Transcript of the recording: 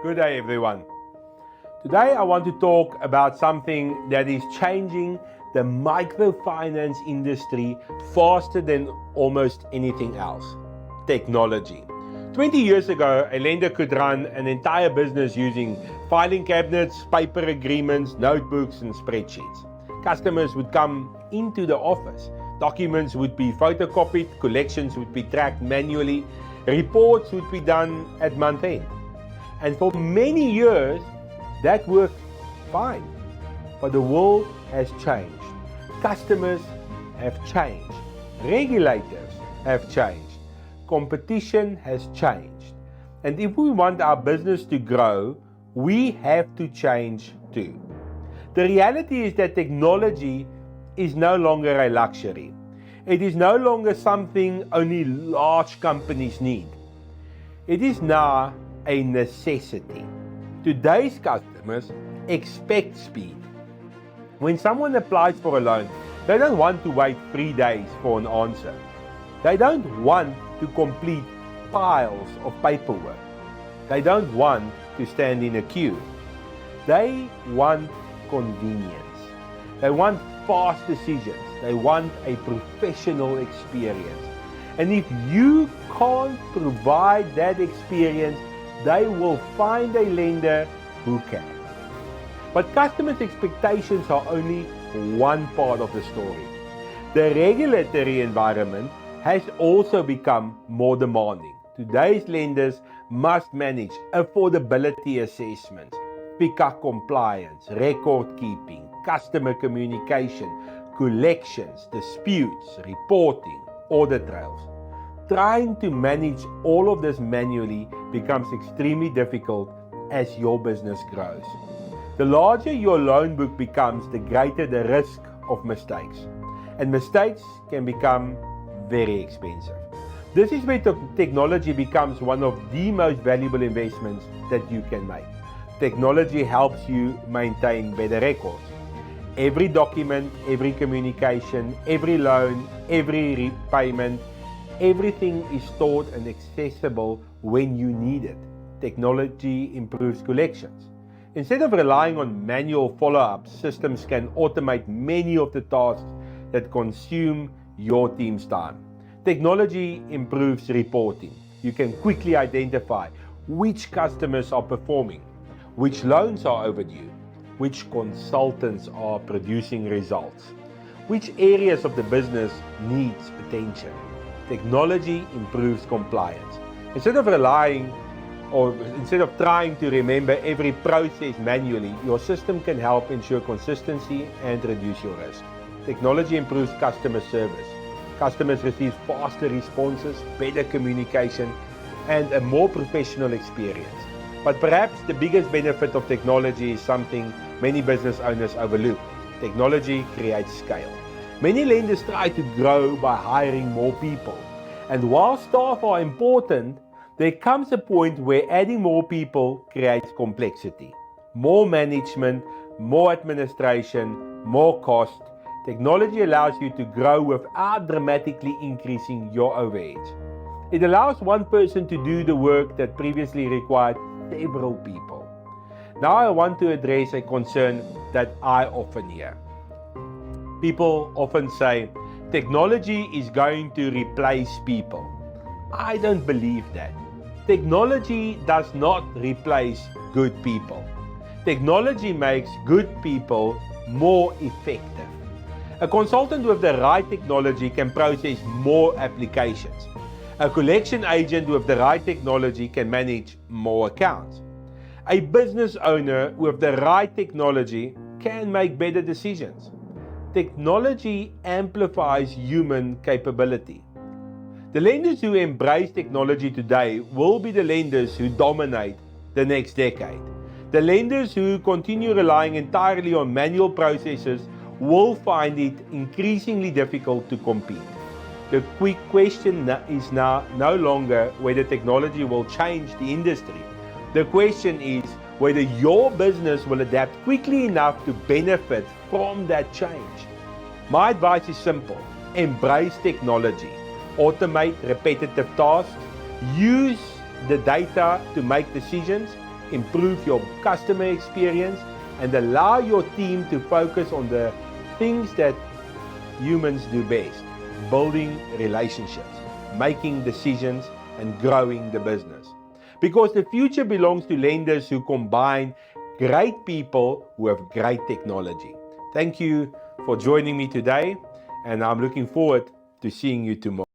Good day, everyone. Today I want to talk about something that is changing the microfinance industry faster than almost anything else: technology. 20 years ago, a lender could run an entire business using filing cabinets, paper agreements, notebooks, and spreadsheets. Customers would come into the office. Documents would be photocopied, collections would be tracked manually, reports would be done at month end. And for many years, that worked fine. But the world has changed. Customers have changed. Regulators have changed. Competition has changed. And if we want our business to grow, we have to change too. The reality is that technology is no longer a luxury. It is no longer something only large companies need. It is now a necessity. Today's customers expect speed. When someone applies for a loan, they don't want to wait 3 days for an answer. They don't want to complete piles of paperwork. They don't want to stand in a queue. They want convenience. They want fast decisions. They want a professional experience. And if you can't provide that experience, they will find a lender who can. But customers' expectations are only one part of the story. The regulatory environment has also become more demanding. Today's lenders must manage affordability assessments, FICA compliance, record keeping, customer communication, collections, disputes, reporting, audit trails. Trying to manage all of this manually becomes extremely difficult as your business grows. The larger your loan book becomes, the greater the risk of mistakes. And mistakes can become very expensive. This is where technology becomes one of the most valuable investments that you can make. Technology helps you maintain better records. Every document, every communication, every loan, every repayment, everything is stored and accessible when you need it. Technology improves collections. Instead of relying on manual follow-ups, systems can automate many of the tasks that consume your team's time. Technology improves reporting. You can quickly identify which customers are performing, which loans are overdue, which consultants are producing results, which areas of the business needs attention. Technology improves compliance. Instead of trying to remember every process manually, your system can help ensure consistency and reduce your risk. Technology improves customer service. Customers receive faster responses, better communication, and a more professional experience. But perhaps the biggest benefit of technology is something many business owners overlook. Technology creates scale. Many lenders try to grow by hiring more people. And while staff are important, there comes a point where adding more people creates complexity. More management, more administration, more cost. Technology allows you to grow without dramatically increasing your overheads. It allows one person to do the work that previously required several people. Now I want to address a concern that I often hear. People often say, technology is going to replace people. I don't believe that. Technology does not replace good people. Technology makes good people more effective. A consultant with the right technology can process more applications. A collection agent with the right technology can manage more accounts. A business owner with the right technology can make better decisions. Technology amplifies human capability. The lenders who embrace technology today will be the lenders who dominate the next decade. The lenders who continue relying entirely on manual processes will find it increasingly difficult to compete. The quick question is now no longer whether technology will change the industry. The question is whether your business will adapt quickly enough to benefit from that change. My advice is simple: embrace technology, automate repetitive tasks, use the data to make decisions, improve your customer experience, and allow your team to focus on the things that humans do best: building relationships, making decisions, and growing the business. Because the future belongs to lenders who combine great people who have great technology. Thank you for joining me today, and I'm looking forward to seeing you tomorrow.